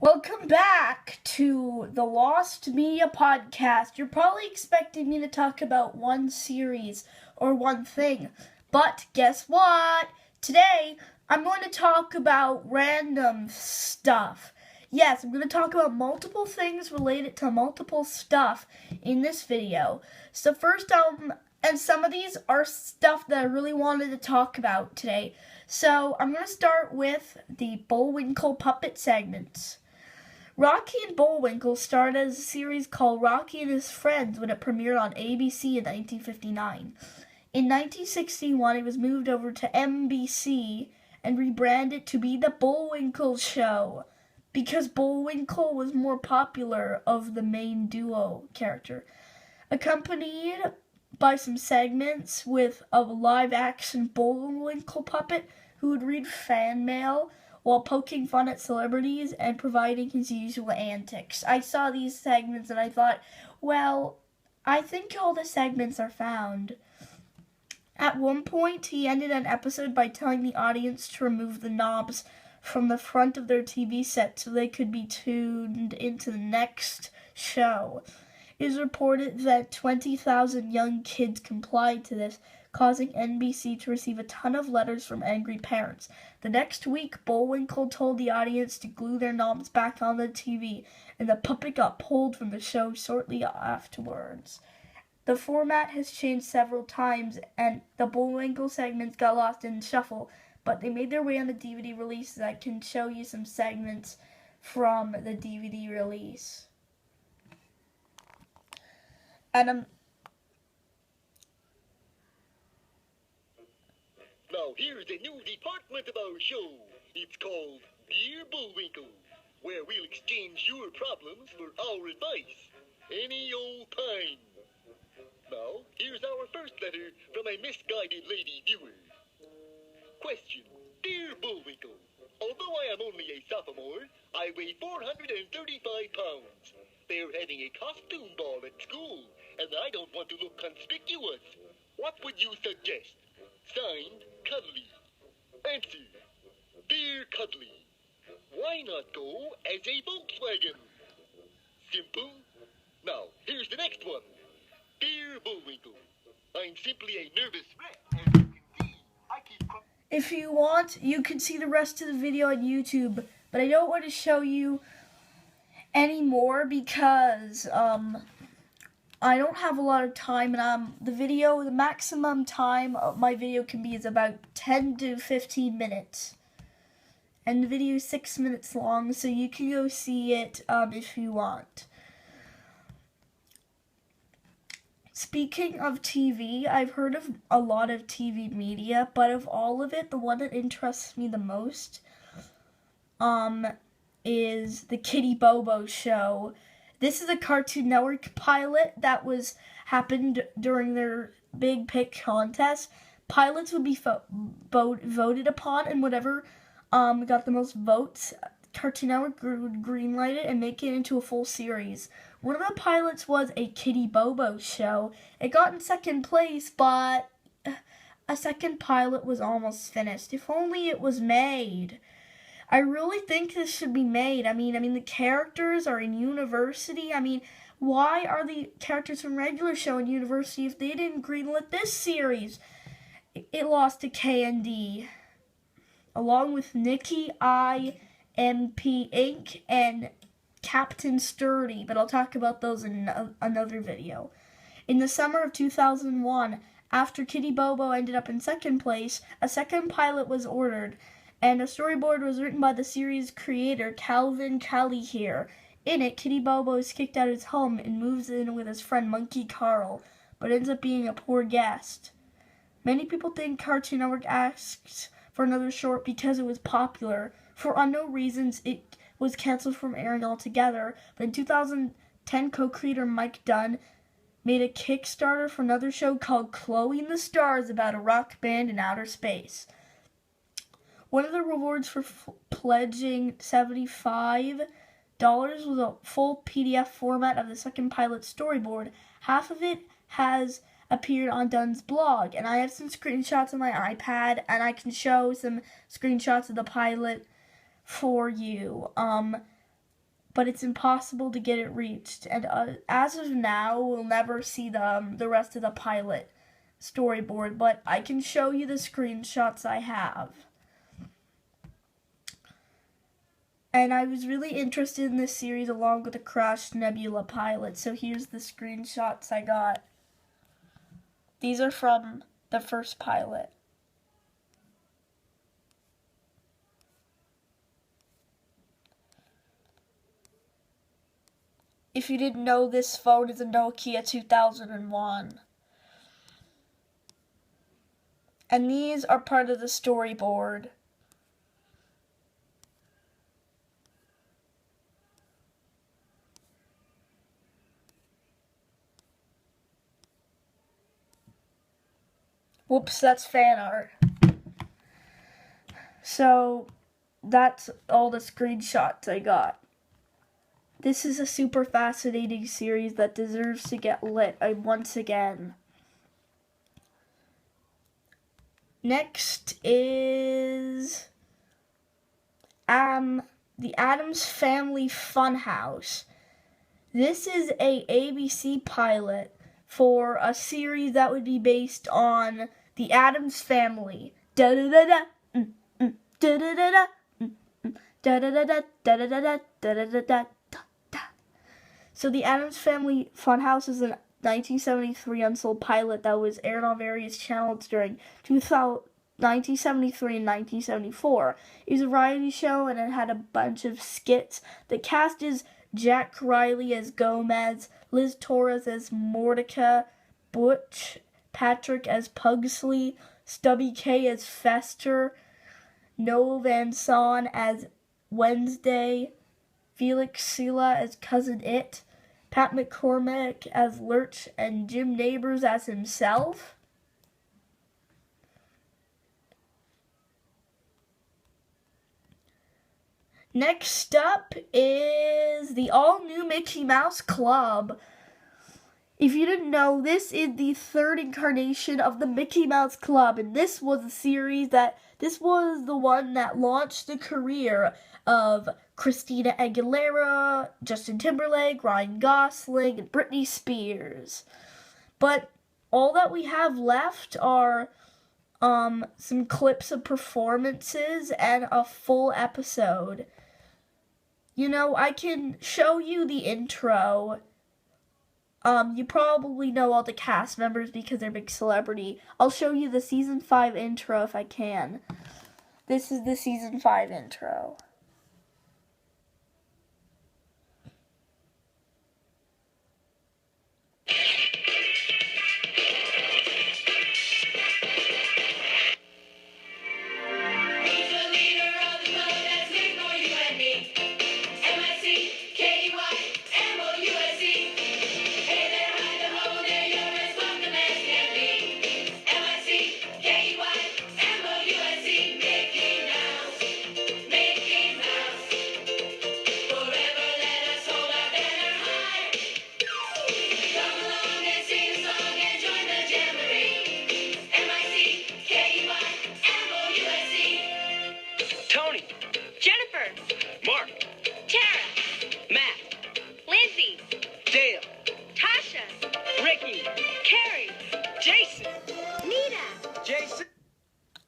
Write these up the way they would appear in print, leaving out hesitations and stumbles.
Welcome back to the Lost Media Podcast. You're probably expecting me to talk about one series or one thing, but guess what? Today, I'm going to talk about random stuff. Yes, I'm going to talk about multiple things related to multiple stuff in this video. So first, and some of these are stuff that I really wanted to talk about today. So I'm going to start with the Bullwinkle puppet segments. Rocky and Bullwinkle started as a series called Rocky and His Friends when it premiered on ABC in 1959. In 1961, it was moved over to NBC and rebranded to be The Bullwinkle Show because Bullwinkle was more popular of the main duo character. Accompanied by some segments with a live-action Bullwinkle puppet who would read fan mail while poking fun at celebrities and providing his usual antics. I saw these segments and I thought, well, I think all the segments are found. At one point, he ended an episode by telling the audience to remove the knobs from the front of their TV set so they could be tuned into the next show. It is reported that 20,000 young kids complied to this, causing NBC to receive a ton of letters from angry parents. The next week, Bullwinkle told the audience to glue their knobs back on the TV, and the puppet got pulled from the show shortly afterwards. The format has changed several times, and the Bullwinkle segments got lost in the shuffle, but they made their way on the DVD release. I can show you some segments from the DVD release. And Now here's a new department of our show. It's called Dear Bullwinkle, where we'll exchange your problems for our advice. Any old time. Now, here's our first letter from a misguided lady viewer. Question. Dear Bullwinkle, although I am only a sophomore, I weigh 435 pounds. They're having a costume ball at school, and I don't want to look conspicuous. What would you suggest? Signed, Cuddly. Answer. Dear Cuddly, why not go as a Volkswagen? Simple. Now, here's the next one. Dear Bullwinkle, I'm simply a nervous wreck. As you can see, I keep... If you want, you can see the rest of the video on YouTube, but I don't want to show you anymore because, I don't have a lot of time, and the maximum time of my video can be is about 10 to 15 minutes. And the video is 6 minutes long, so you can go see it if you want. Speaking of TV, I've heard of a lot of TV media, but of all of it, the one that interests me the most is the Kitty Bobo Show. This is a Cartoon Network pilot that happened during their big pick contest. Pilots would be voted upon, and whatever got the most votes, Cartoon Network would greenlight it and make it into a full series. One of the pilots was a Kitty Bobo Show. It got in second place, but a second pilot was almost finished. If only it was made. I really think this should be made. I mean, the characters are in university. Why are the characters from regular show in university if they didn't greenlit this series? It lost to KND, along with Nikki IMP Inc. and Captain Sturdy, but I'll talk about those in another video. In the summer of 2001, after Kitty Bobo ended up in second place, a second pilot was ordered, and a storyboard was written by the series creator, Calvin Callihere. In it, Kitty Bobo is kicked out of his home and moves in with his friend Monkey Carl, but ends up being a poor guest. Many people think Cartoon Network asks for another short because it was popular. For unknown reasons, it was canceled from airing altogether, but in 2010, co-creator Mike Dunn made a Kickstarter for another show called Chloe and the Stars about a rock band in outer space. One of the rewards for pledging $75 was a full PDF format of the second pilot storyboard. Half of it has appeared on Dunn's blog, and I have some screenshots on my iPad, and I can show some screenshots of the pilot for you. but it's impossible to get it reached. And as of now, we'll never see the rest of the pilot storyboard, but I can show you the screenshots I have. And I was really interested in this series along with the Crashed Nebula pilot, so here's the screenshots I got. These are from the first pilot. If you didn't know, this phone is a Nokia 2001. And these are part of the storyboard. Whoops, that's fan art. So, that's all the screenshots I got. This is a super fascinating series that deserves to get lit once again. Next is the Addams Family Funhouse. This is a ABC pilot for a series that would be based on the Addams Family. Da da da da, da da da da, da da da da, da da da da, da da da. So the Addams Family Funhouse is a 1973 unsold pilot that was aired on various channels during 1973 and 1974. It was a variety show and it had a bunch of skits. The cast is Jack Riley as Gomez, Liz Torres as Mordecai, Butch Patrick as Pugsley, Stubby K as Fester, Noah Van Son as Wednesday, Felix Sela as Cousin It, Pat McCormick as Lurch, and Jim Neighbors as himself. Next up is the all-new Mickey Mouse Club. If you didn't know, this is the third incarnation of the Mickey Mouse Club, and this was the one that launched the career of Christina Aguilera, Justin Timberlake, Ryan Gosling, and Britney Spears. But all that we have left are some clips of performances and a full episode. You know, I can show you the intro. You probably know all the cast members because they're big celebrity. I'll show you the season 5 intro if I can. This is the season 5 intro.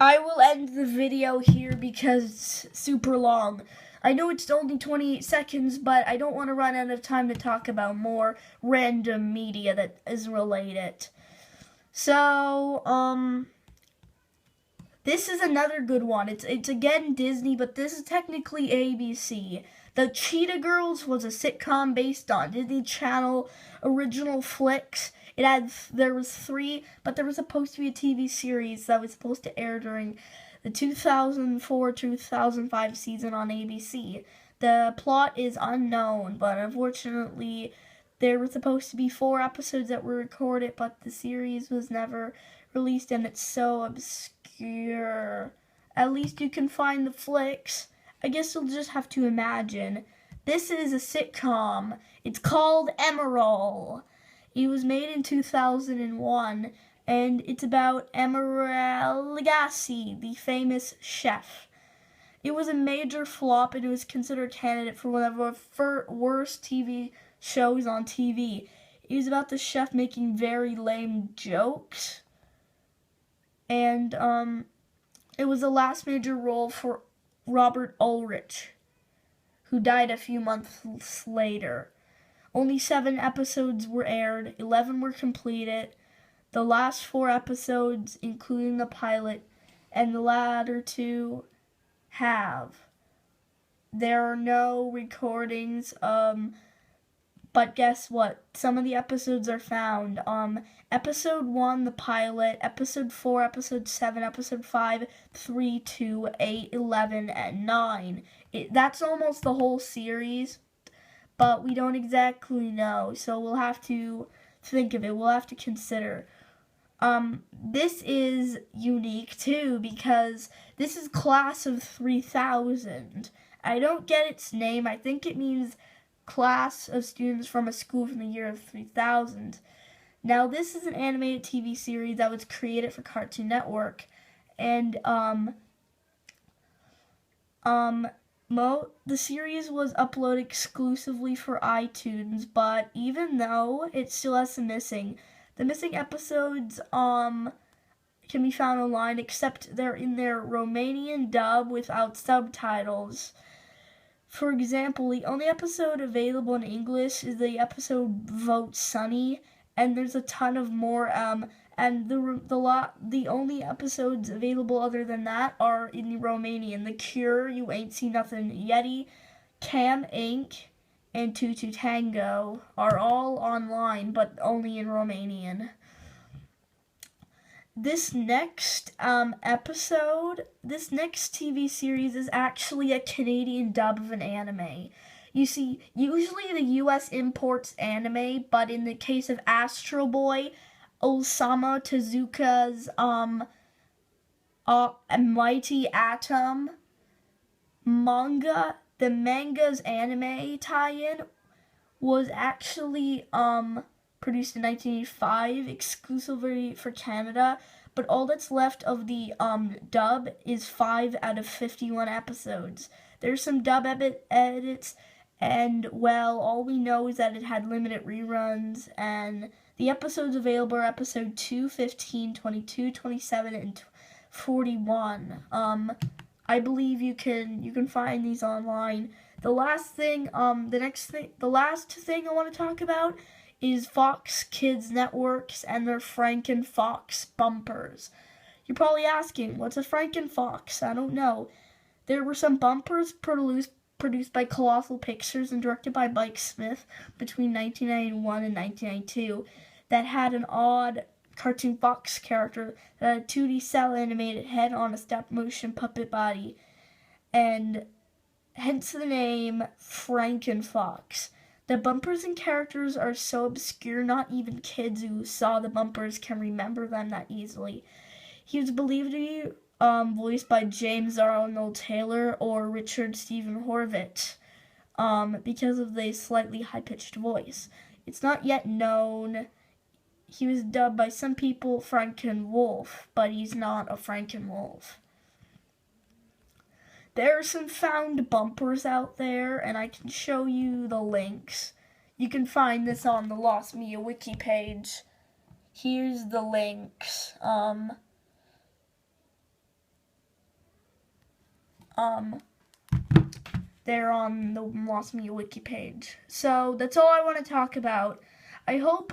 I will end the video here because it's super long. I know it's only 28 seconds, but I don't want to run out of time to talk about more random media that is related. So, this is another good one. It's again Disney, but this is technically ABC. The Cheetah Girls was a sitcom based on Disney Channel original flicks. There was 3, but there was supposed to be a TV series that was supposed to air during the 2004-2005 season on ABC. The plot is unknown, but unfortunately, there were supposed to be 4 episodes that were recorded, but the series was never released, and it's so obscure. At least you can find the flicks. I guess you'll just have to imagine. This is a sitcom. It's called Emerald. It was made in 2001, and it's about Emerald Lagasse, the famous chef. It was a major flop, and it was considered a candidate for one of the worst TV shows on TV. It was about the chef making very lame jokes, and it was the last major role for Robert Ulrich, who died a few months later. Only 7 episodes were aired, 11 were completed. The last 4 episodes, including the pilot, and the latter 2 there are no recordings, but guess what? Some of the episodes are found. Episode 1, the pilot, Episode 4, Episode 7, Episode 5, 3, 2, 8, 11, and 9. That's almost the whole series, but we don't exactly know, so we'll have to think of it. We'll have to consider. This is unique too, because this is Class of 3000. I don't get its name. I think it means class of students from a school from the year of 3000. Now, this is an animated TV series that was created for Cartoon Network, and the series was uploaded exclusively for iTunes, but even though it still has some the missing episodes can be found online, except they're in their Romanian dub without subtitles. For example, the only episode available in English is the episode Vote Sunny, and there's a ton of more, and the only episodes available other than that are in Romanian. The Cure, You Ain't Seen Nothing, Yeti, Cam Inc., and Tutu Tango are all online, but only in Romanian. This next this next TV series is actually a Canadian dub of an anime. You see, usually the US imports anime, but in the case of Astro Boy, Osamu Tezuka's Mighty Atom manga, the manga's anime tie-in was actually produced in 1985 exclusively for Canada, but all that's left of the dub is 5 out of 51 episodes. There's some dub edits, and well, all we know is that it had limited reruns, and the episodes available are episode 2, 15, 22, 27, and 41. I believe you can find these online. The last thing I want to talk about is Fox Kids Networks and their Franken Fox bumpers. You're probably asking, what's a Franken Fox? I don't know. There were some bumpers produced by Colossal Pictures and directed by Mike Smith between 1991 and 1992 that had an odd cartoon fox character that had a 2D cell animated head on a stop-motion puppet body, and hence the name Franken Fox. The bumpers and characters are so obscure, not even kids who saw the bumpers can remember them that easily. He was believed to be voiced by James Arnold Taylor or Richard Stephen Horvitz because of the slightly high-pitched voice. It's not yet known. He was dubbed by some people Franken Wolf, but he's not a Franken Wolf. There are some found bumpers out there, and I can show you the links. You can find this on the Lost Media wiki page. Here's the links. They're on the Lost Media wiki page. So that's all I want to talk about. I hope,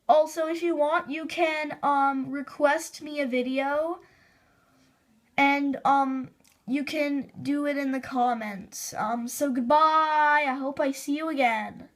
also, if you want, you can request me a video, and you can do it in the comments. So goodbye. I hope I see you again.